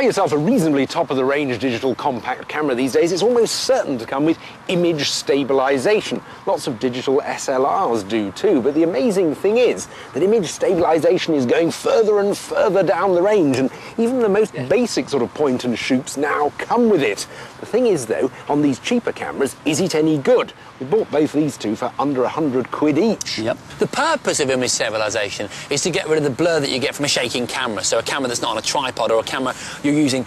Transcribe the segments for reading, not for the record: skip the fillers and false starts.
yourself a reasonably top-of-the-range digital compact camera these days, it's almost certain to come with image stabilization. Lots of digital SLRs do too, but the amazing thing is that image stabilization is going further and further down the range, and even the most basic sort of point-and-shoots now come with it. The thing is, though, on these cheaper cameras, is it any good? We bought both these two for under 100 quid each. Yep. The purpose of image stabilization is to get rid of the blur that you get from a shaking camera. So a camera that's not on a tripod, or a camera you're using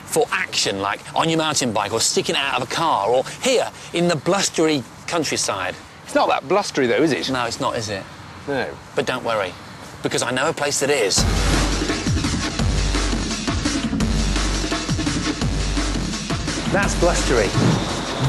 for action, like on your mountain bike or sticking out of a car, or here in the blustery countryside. It's not that blustery, though, is it? No, it's not, is it? No. But don't worry, because I know a place that is. That's blustery.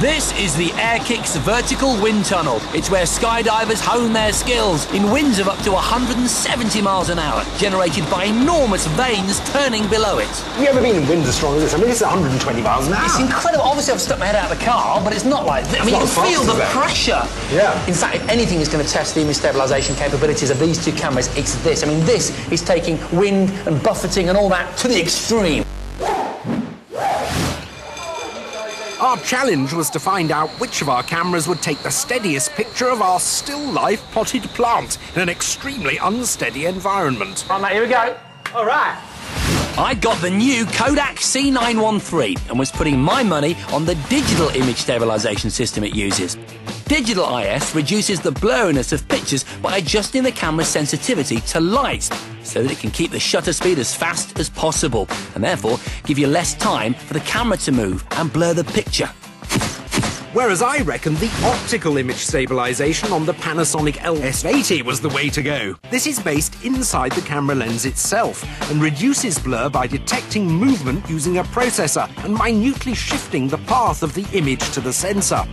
This is the Airkix vertical wind tunnel. It's where skydivers hone their skills in winds of up to 170 miles an hour, generated by enormous vanes turning below it. Have you ever been in winds as strong as this? I mean, it's 120 miles an hour. It's incredible. Obviously, I've stuck my head out of the car, but it's not like this. I mean, you can feel the pressure. Yeah. In fact, if anything is going to test the image stabilization capabilities of these two cameras, it's this. I mean, this is taking wind and buffeting and all that to the extreme. Our challenge was to find out which of our cameras would take the steadiest picture of our still-life potted plant in an extremely unsteady environment. Right, mate, here we go. All right. I got the new Kodak C913 and was putting my money on the digital image stabilization system it uses. Digital IS reduces the blurriness of pictures by adjusting the camera's sensitivity to light so that it can keep the shutter speed as fast as possible and therefore give you less time for the camera to move and blur the picture. Whereas I reckon the optical image stabilization on the Panasonic LS80 was the way to go. This is based inside the camera lens itself and reduces blur by detecting movement using a processor and minutely shifting the path of the image to the sensor.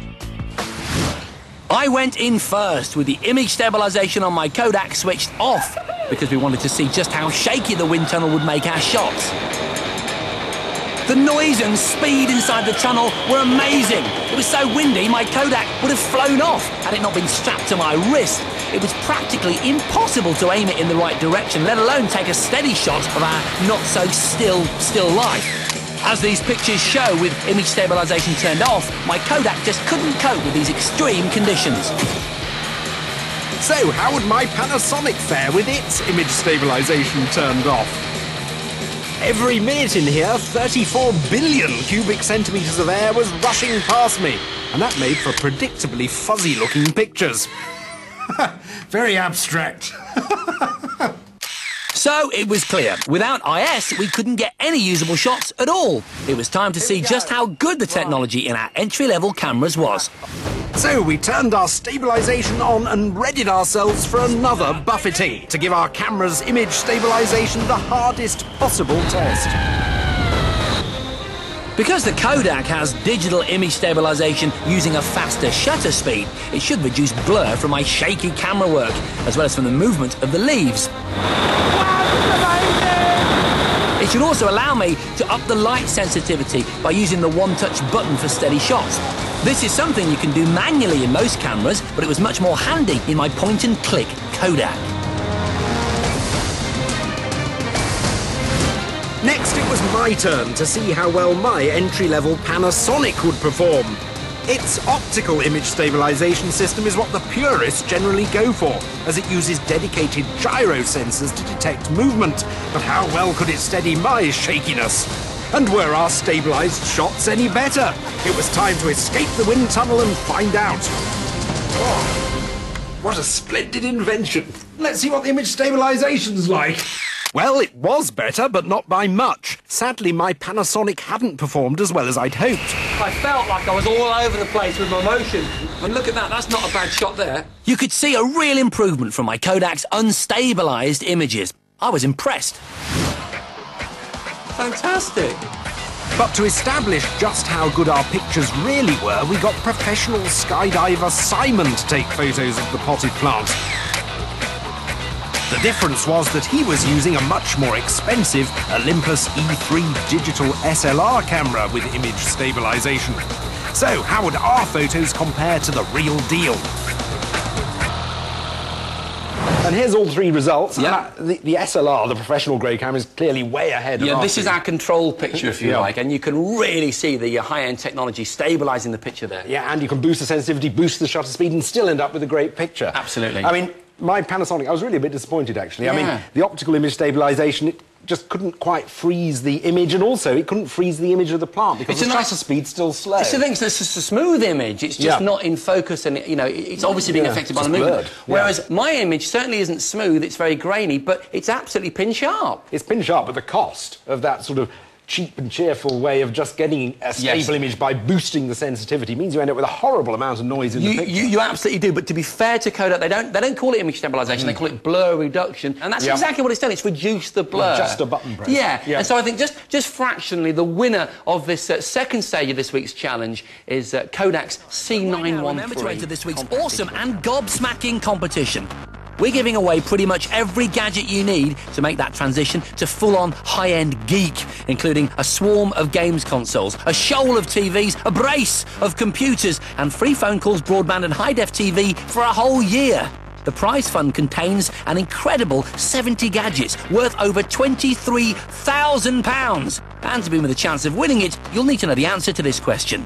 I went in first with the image stabilization on my Kodak switched off because we wanted to see just how shaky the wind tunnel would make our shots. The noise and speed inside the tunnel were amazing. It was so windy, my Kodak would have flown off had it not been strapped to my wrist. It was practically impossible to aim it in the right direction, let alone take a steady shot of our not-so-still life. As these pictures show, with image stabilization turned off, my Kodak just couldn't cope with these extreme conditions. So, how would my Panasonic fare with its image stabilization turned off? Every minute in here, 34 billion cubic centimetres of air was rushing past me, and that made for predictably fuzzy-looking pictures. Very abstract. So it was clear, without IS, we couldn't get any usable shots at all. It was time to see just how good the technology in our entry-level cameras was. So we turned our stabilization on and readied ourselves for another buffeting to give our camera's image stabilization the hardest possible test. Because the Kodak has digital image stabilization using a faster shutter speed, it should reduce blur from my shaky camera work, as well as from the movement of the leaves. It should also allow me to up the light sensitivity by using the one-touch button for steady shots. This is something you can do manually in most cameras, but it was much more handy in my point-and-click Kodak. Next, it was my turn to see how well my entry-level Panasonic would perform. Its optical image stabilization system is what the purists generally go for, as it uses dedicated gyro sensors to detect movement. But how well could it steady my shakiness? And were our stabilized shots any better? It was time to escape the wind tunnel and find out. Oh, what a splendid invention. Let's see what the image stabilization's like. Well, it was better, but not by much. Sadly, my Panasonic hadn't performed as well as I'd hoped. I felt like I was all over the place with my motion. And look at that, that's not a bad shot there. You could see a real improvement from my Kodak's unstabilized images. I was impressed. Fantastic. But to establish just how good our pictures really were, we got professional skydiver Simon to take photos of the potted plant. The difference was that he was using a much more expensive Olympus E3 digital SLR camera with image stabilization. So, how would our photos compare to the real deal? And here's all three results. Yeah. The SLR, the professional grade camera, is clearly way ahead of Yeah, our this is two. our control picture, if you Yeah. like, and you can really see the high-end technology stabilising the picture there. Yeah, and you can boost the sensitivity, boost the shutter speed, and still end up with a great picture. Absolutely. I mean, my Panasonic, I was really a bit disappointed, actually. I Yeah. mean, the optical image stabilisation, it just couldn't quite freeze the image, and also it couldn't freeze the image of the plant because the shutter speed's still slow. It's the thing, it's just a smooth image. It's just Yeah. not in focus, and you know, it's obviously being Yeah, affected by just the movement. blurred. Yeah. Whereas my image certainly isn't smooth. It's very grainy, but it's absolutely pin sharp. It's pin sharp, but the cost of that sort of cheap and cheerful way of just getting a stable image by boosting the sensitivity means you end up with a horrible amount of noise in the picture. You absolutely do, but to be fair to Kodak, they don't call it image stabilisation, they call it blur reduction, and that's exactly what it's done. It's reduced the blur. Just a button press. Yeah, and so I think just fractionally, the winner of this second stage of this week's challenge is Kodak's C913. Remember to enter this week's awesome and gobsmacking competition. We're giving away pretty much every gadget you need to make that transition to full-on high-end geek, including a swarm of games consoles, a shoal of TVs, a brace of computers, and free phone calls, broadband and high-def TV for a whole year. The prize fund contains an incredible 70 gadgets worth over £23,000. And to be with a chance of winning it, you'll need to know the answer to this question.